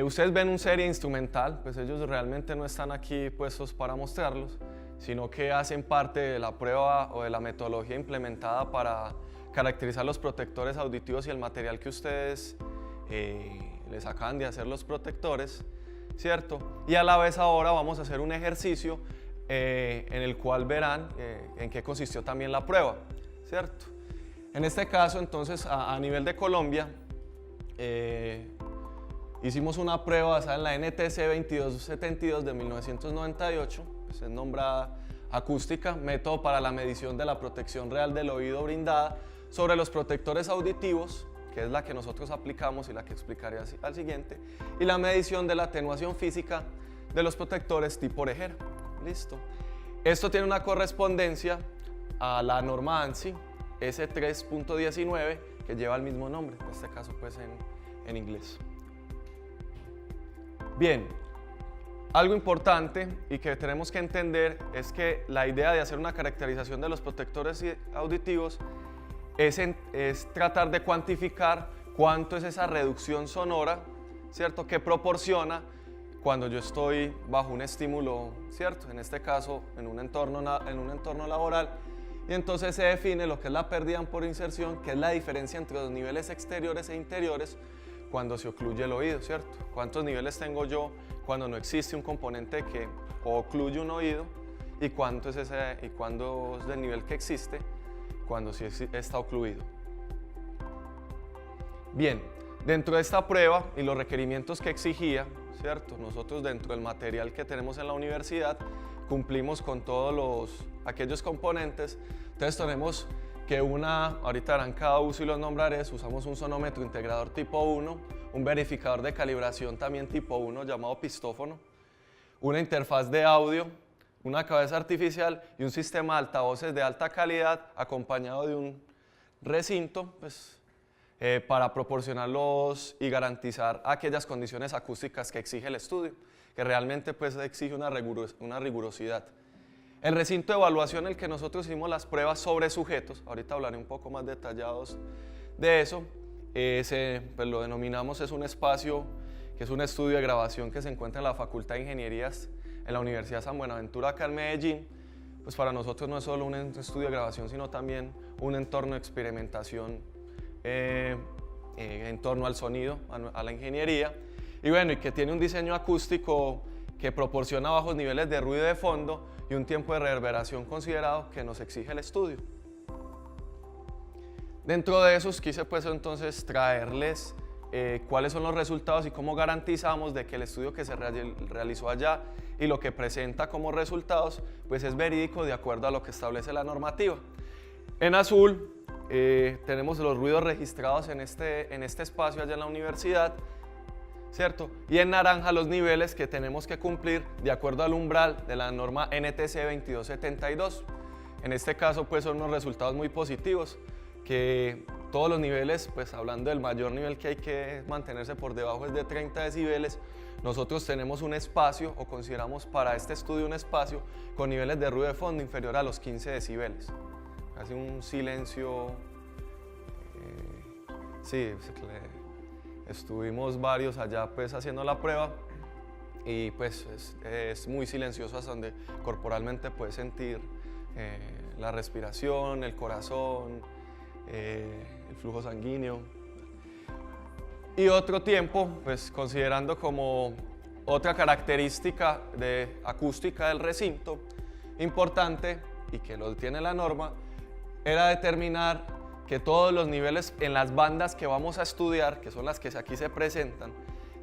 Ustedes ven un serie instrumental, pues ellos realmente no están aquí puestos para mostrarlos, sino que hacen parte de la prueba o de la metodología implementada para caracterizar los protectores auditivos y el material que ustedes les acaban de hacer los protectores, ¿cierto? Y a la vez ahora vamos a hacer un ejercicio en el cual verán en qué consistió también la prueba, ¿cierto? En este caso, entonces, a nivel de Colombia, hicimos una prueba basada en la NTC 2272 de 1998, pues es nombrada acústica, método para la medición de la protección real del oído brindada sobre los protectores auditivos, que es la que nosotros aplicamos y la que explicaré al siguiente, y la medición de la atenuación física de los protectores tipo orejera. Listo. Esto tiene una correspondencia a la norma ANSI S3.19 que lleva el mismo nombre, en este caso pues en inglés. Bien, algo importante y que tenemos que entender es que la idea de hacer una caracterización de los protectores auditivos es tratar de cuantificar cuánto es esa reducción sonora, ¿cierto?, que proporciona cuando yo estoy bajo un estímulo, ¿cierto?, en este caso en un entorno laboral, y entonces se define lo que es la pérdida por inserción, que es la diferencia entre los niveles exteriores e interiores cuando se ocluye el oído, ¿cierto? ¿Cuántos niveles tengo yo cuando no existe un componente que ocluye un oído y cuánto es del nivel que existe cuando sí está ocluido? Bien, dentro de esta prueba y los requerimientos que exigía, ¿cierto?, nosotros dentro del material que tenemos en la universidad cumplimos con todos aquellos componentes. Entonces tenemos que ahorita harán cada uso y los nombraré, usamos un sonómetro integrador tipo 1, un verificador de calibración también tipo 1 llamado pistófono, una interfaz de audio, una cabeza artificial y un sistema de altavoces de alta calidad acompañado de un recinto, pues, para proporcionarlos y garantizar aquellas condiciones acústicas que exige el estudio, que realmente pues, exige una rigurosidad. El recinto de evaluación en el que nosotros hicimos las pruebas sobre sujetos, ahorita hablaré un poco más detallados de eso, pues lo denominamos, es un espacio que es un estudio de grabación que se encuentra en la Facultad de Ingenierías en la Universidad San Buenaventura acá en Medellín. Pues para nosotros no es solo un estudio de grabación, sino también un entorno de experimentación en torno al sonido, a la ingeniería, y bueno, y que tiene un diseño acústico que proporciona bajos niveles de ruido de fondo y un tiempo de reverberación considerado que nos exige el estudio. Dentro de esos quise pues entonces traerles cuáles son los resultados y cómo garantizamos de que el estudio que se realizó allá y lo que presenta como resultados pues es verídico de acuerdo a lo que establece la normativa. En azul tenemos los ruidos registrados en este espacio allá en la universidad, ¿cierto? Y en naranja los niveles que tenemos que cumplir de acuerdo al umbral de la norma NTC 2272. En este caso pues son unos resultados muy positivos, que todos los niveles, pues hablando del mayor nivel que hay que mantenerse por debajo es de 30 decibeles, nosotros tenemos un espacio, o consideramos para este estudio un espacio con niveles de ruido de fondo inferior a los 15 decibeles. Casi un silencio, sí, estuvimos varios allá pues haciendo la prueba y pues es muy silencioso hasta donde corporalmente puedes sentir la respiración, el corazón, el flujo sanguíneo. Y otro tiempo, pues considerando como otra característica de acústica del recinto importante y que lo tiene la norma, era determinar que todos los niveles en las bandas que vamos a estudiar, que son las que aquí se presentan,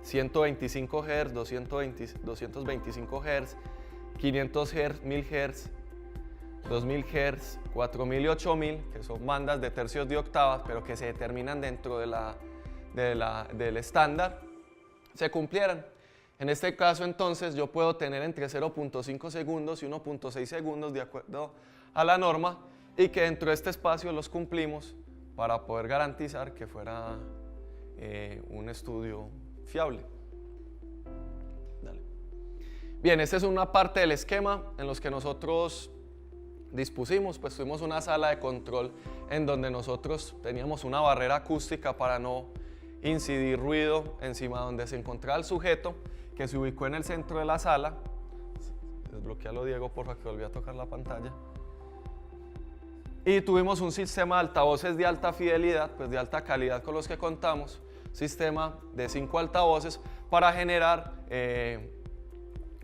125 Hz, 225 Hz, 500 Hz, 1000 Hz, 2000 Hz, 4000 y 8000, que son bandas de tercios de octavas, pero que se determinan dentro del estándar, se cumplieran. En este caso, entonces, yo puedo tener entre 0.5 segundos y 1.6 segundos de acuerdo a la norma y que dentro de este espacio los cumplimos para poder garantizar que fuera un estudio fiable. Dale. Bien, esta es una parte del esquema en los que nosotros dispusimos, pues tuvimos una sala de control en donde nosotros teníamos una barrera acústica para no incidir ruido encima donde se encontraba el sujeto, que se ubicó en el centro de la sala. Desbloquealo, Diego, porfa, que volví a tocar la pantalla. Y tuvimos un sistema de altavoces de alta fidelidad, pues de alta calidad con los que contamos, sistema de 5 altavoces para generar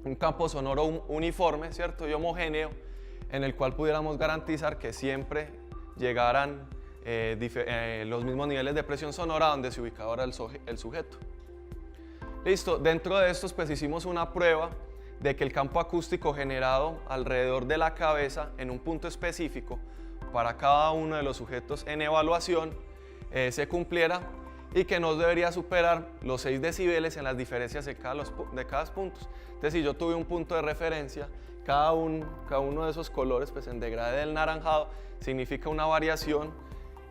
un campo sonoro uniforme, ¿cierto? Y homogéneo, en el cual pudiéramos garantizar que siempre llegaran los mismos niveles de presión sonora donde se ubicaba ahora el sujeto. Listo, dentro de estos pues hicimos una prueba de que el campo acústico generado alrededor de la cabeza en un punto específico para cada uno de los sujetos en evaluación se cumpliera y que no debería superar los 6 decibeles en las diferencias de cada puntos. Entonces, si yo tuve un punto de referencia, cada uno de esos colores, pues en degradé del naranjado, significa una variación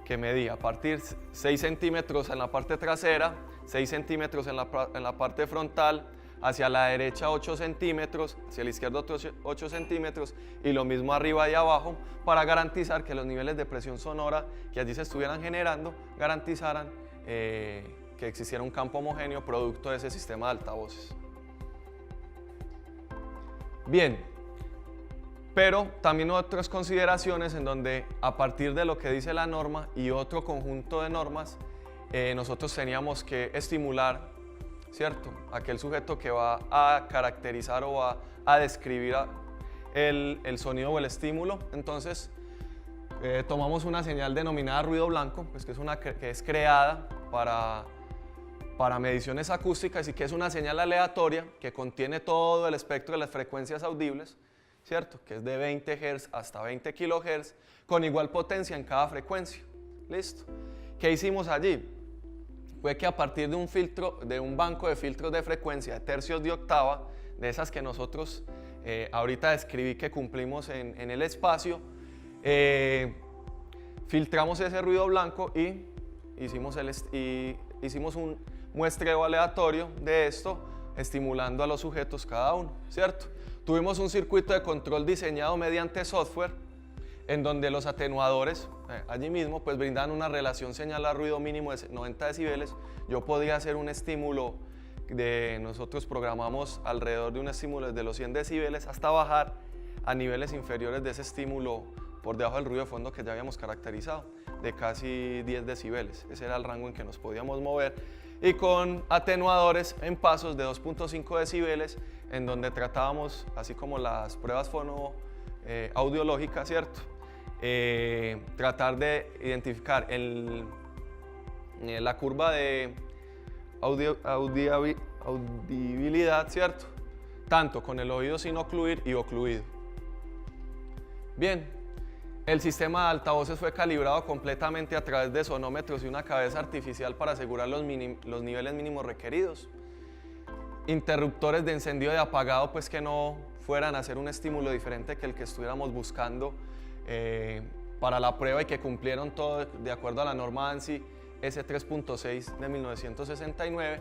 que medía a partir 6 centímetros en la parte trasera, 6 centímetros en la parte frontal, hacia la derecha 8 centímetros, hacia la izquierda 8 centímetros y lo mismo arriba y abajo, para garantizar que los niveles de presión sonora que allí se estuvieran generando garantizaran que existiera un campo homogéneo producto de ese sistema de altavoces. Bien, pero también otras consideraciones en donde a partir de lo que dice la norma y otro conjunto de normas, nosotros teníamos que estimular, ¿cierto?, aquel sujeto que va a caracterizar o va a describir el sonido o el estímulo. Entonces, tomamos una señal denominada ruido blanco, pues que es creada para mediciones acústicas y que es una señal aleatoria que contiene todo el espectro de las frecuencias audibles, ¿cierto?, que es de 20 Hz hasta 20 kHz, con igual potencia en cada frecuencia. ¿Listo? ¿Qué hicimos allí? Fue que a partir de un banco de filtros de frecuencia de tercios de octava, de esas que nosotros ahorita describí que cumplimos en el espacio, filtramos ese ruido blanco y hicimos un muestreo aleatorio de esto, estimulando a los sujetos cada uno, ¿cierto? Tuvimos un circuito de control diseñado mediante software, en donde los atenuadores allí mismo pues brindan una relación señal a ruido mínimo de 90 decibeles. Yo podía hacer un estímulo nosotros programamos alrededor de un estímulo desde los 100 decibeles hasta bajar a niveles inferiores de ese estímulo por debajo del ruido de fondo que ya habíamos caracterizado, de casi 10 decibeles. Ese era el rango en que nos podíamos mover, y con atenuadores en pasos de 2.5 decibeles, en donde tratábamos, así como las pruebas audiológicas, ¿cierto?, tratar de identificar la curva de audibilidad, ¿cierto?, tanto con el oído sin ocluir y ocluido. Bien, el sistema de altavoces fue calibrado completamente a través de sonómetros y una cabeza artificial para asegurar los niveles mínimos requeridos. Interruptores de encendido y apagado, pues que no fueran a hacer un estímulo diferente que el que estuviéramos buscando para la prueba, y que cumplieron todo de acuerdo a la norma ANSI S3.6 de 1969.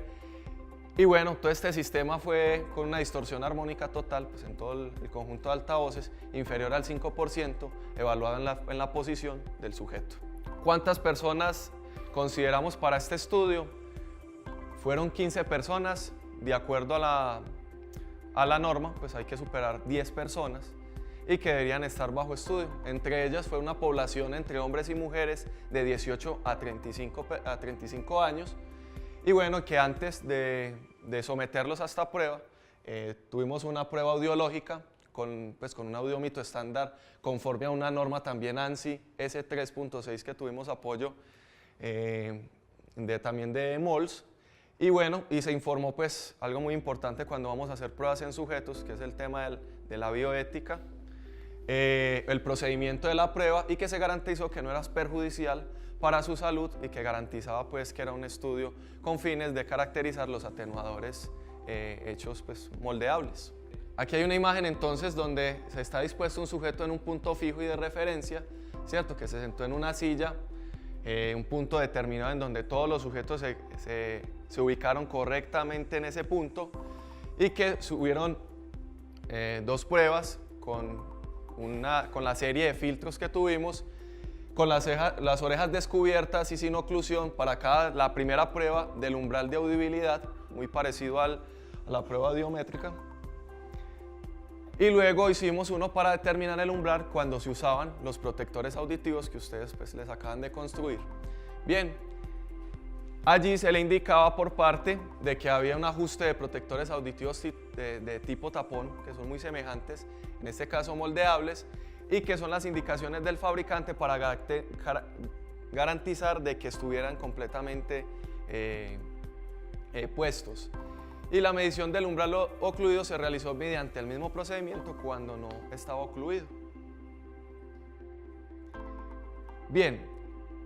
Y bueno, todo este sistema fue con una distorsión armónica total, pues en todo el conjunto de altavoces, inferior al 5%, evaluado en la posición del sujeto. ¿Cuántas personas consideramos para este estudio? Fueron 15 personas. De acuerdo a la norma, pues hay que superar 10 personas y que deberían estar bajo estudio. Entre ellas fue una población entre hombres y mujeres de 18 a 35 años. Y bueno, que antes de someterlos a esta prueba, tuvimos una prueba audiológica con un audiómetro estándar conforme a una norma también ANSI S3.6 que tuvimos apoyo también de MOLS. Y bueno, y se informó pues algo muy importante cuando vamos a hacer pruebas en sujetos, que es el tema de la bioética, el procedimiento de la prueba, y que se garantizó que no era perjudicial para su salud y que garantizaba pues que era un estudio con fines de caracterizar los atenuadores hechos pues moldeables. Aquí hay una imagen entonces donde se está dispuesto un sujeto en un punto fijo y de referencia, ¿cierto?, que se sentó en una silla, un punto determinado en donde todos los sujetos se ubicaron correctamente en ese punto, y que subieron 2 pruebas con la serie de filtros que tuvimos, con las orejas descubiertas y sin oclusión para la primera prueba del umbral de audibilidad, muy parecido a la prueba audiométrica. Y luego hicimos uno para determinar el umbral cuando se usaban los protectores auditivos que ustedes pues les acaban de construir. Bien, allí se le indicaba por parte de que había un ajuste de protectores auditivos de tipo tapón, que son muy semejantes, en este caso moldeables, y que son las indicaciones del fabricante para garantizar de que estuvieran completamente puestos. Y la medición del umbral ocluido se realizó mediante el mismo procedimiento cuando no estaba ocluido. Bien,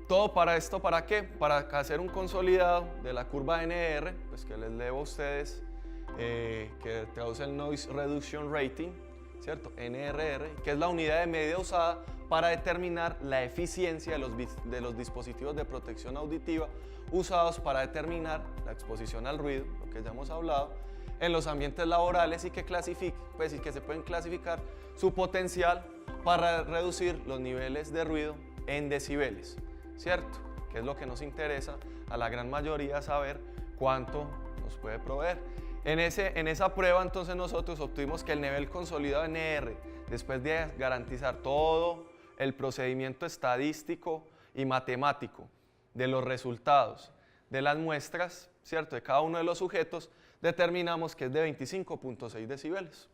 todo para esto, ¿para qué? Para hacer un consolidado de la curva NR, pues que les leo a ustedes, que traduce el Noise Reduction Rating, ¿cierto? NRR, que es la unidad de medida usada para determinar la eficiencia de los dispositivos de protección auditiva usados para determinar la exposición al ruido, lo que ya hemos hablado, en los ambientes laborales y que se pueden clasificar su potencial para reducir los niveles de ruido en decibeles, ¿cierto? Que es lo que nos interesa a la gran mayoría saber cuánto nos puede proveer. En esa prueba entonces nosotros obtuvimos que el nivel consolidado NR, después de garantizar todo el procedimiento estadístico y matemático de los resultados de las muestras, ¿cierto? De cada uno de los sujetos, determinamos que es de 25.6 decibeles.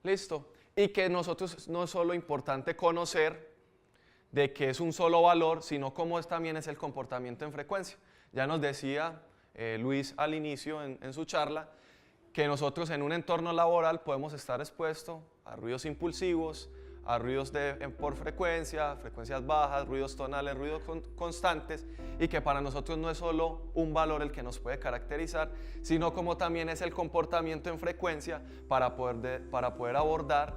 Listo. Y que nosotros no es solo importante conocer de que es un solo valor, sino cómo también es el comportamiento en frecuencia. Ya nos decía Luis al inicio en su charla, que nosotros en un entorno laboral podemos estar expuestos a ruidos impulsivos, a ruidos por frecuencias bajas, ruidos tonales, ruidos constantes, y que para nosotros no es solo un valor el que nos puede caracterizar, sino como también es el comportamiento en frecuencia para poder abordar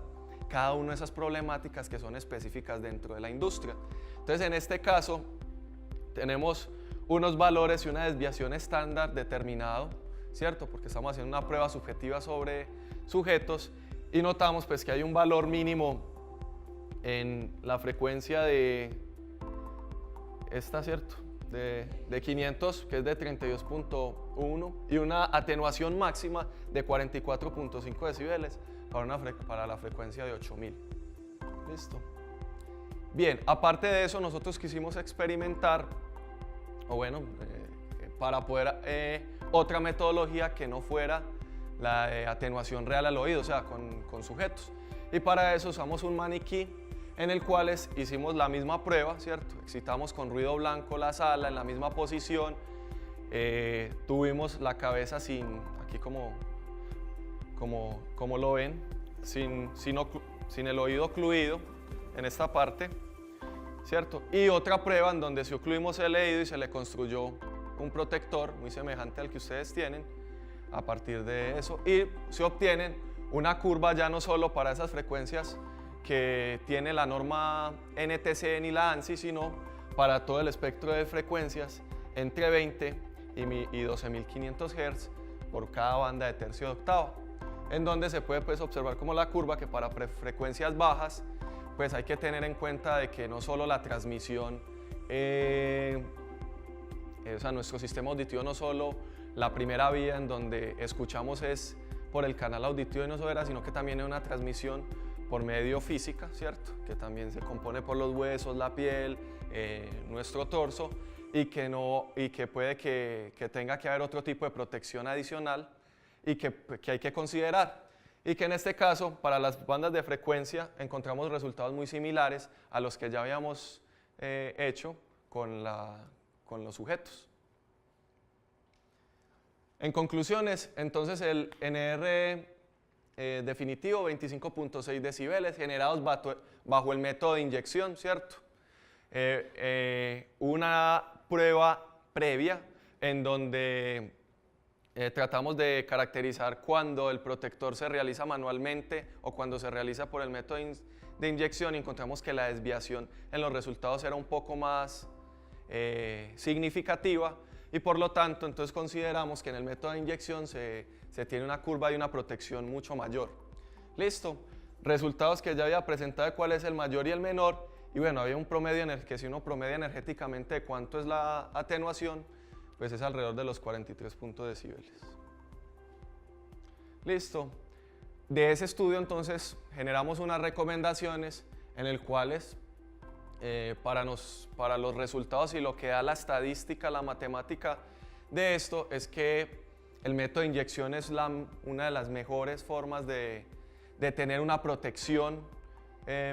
cada una de esas problemáticas que son específicas dentro de la industria. Entonces, en este caso, tenemos unos valores y una desviación estándar determinado, ¿cierto? Porque estamos haciendo una prueba subjetiva sobre sujetos y notamos pues que hay un valor mínimo en la frecuencia ¿cierto? De 500, que es de 32.1, y una atenuación máxima de 44.5 decibeles para la frecuencia de 8000. Listo. Bien, aparte de eso, nosotros quisimos experimentar, para poder otra metodología que no fuera la atenuación real al oído, o sea, con sujetos. Y para eso usamos un maniquí en el cual hicimos la misma prueba, ¿cierto? Excitamos con ruido blanco la sala en la misma posición, tuvimos la cabeza aquí como lo ven, sin el oído ocluido en esta parte, ¿cierto? Y otra prueba en donde se ocluimos el oído y se le construyó un protector muy semejante al que ustedes tienen a partir de eso, y se obtienen una curva ya no solo para esas frecuencias que tiene la norma NTC ni la ANSI, sino para todo el espectro de frecuencias entre 20 y 12.500 Hz por cada banda de tercio de octava, en donde se puede pues observar como la curva que para frecuencias bajas pues hay que tener en cuenta de que no solo la transmisión, o sea, nuestro sistema auditivo no solo la primera vía en donde escuchamos es por el canal auditivo de nosotros, sino que también hay una transmisión por medio física, ¿cierto? Que también se compone por los huesos, la piel, nuestro torso, y que puede que tenga que haber otro tipo de protección adicional y que hay que considerar. Y que en este caso, para las bandas de frecuencia, encontramos resultados muy similares a los que ya habíamos hecho con los sujetos. En conclusiones, entonces el NR definitivo, 25.6 decibeles, generados bajo el método de inyección, ¿cierto? Una prueba previa en donde tratamos de caracterizar cuando el protector se realiza manualmente o cuando se realiza por el método de inyección, y encontramos que la desviación en los resultados era un poco más significativa, y por lo tanto entonces consideramos que en el método de inyección se tiene una curva y una protección mucho mayor. Listo, resultados que ya había presentado de cuál es el mayor y el menor, Y bueno, había un promedio que si uno promedia energéticamente cuánto es la atenuación, pues es alrededor de los 43 decibeles. Listo. De ese estudio entonces generamos unas recomendaciones en el cuales para los resultados y lo que da la estadística, la matemática de esto es que el método de inyección es una de las mejores formas de tener una protección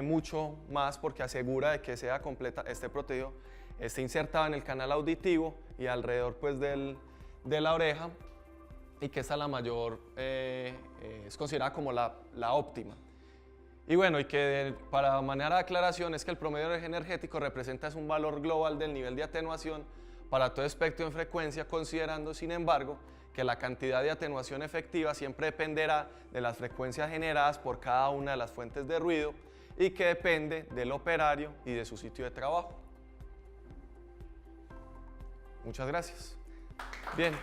mucho más, porque asegura de que sea completa, esté protegido, esté insertado en el canal auditivo y alrededor pues de la oreja, y que esta es la mayor, es considerada como la óptima. Y bueno, y que para manera de aclaración es que el promedio energético representa un valor global del nivel de atenuación para todo espectro en frecuencia, considerando sin embargo que la cantidad de atenuación efectiva siempre dependerá de las frecuencias generadas por cada una de las fuentes de ruido y que depende del operario y de su sitio de trabajo. Muchas gracias. Bien.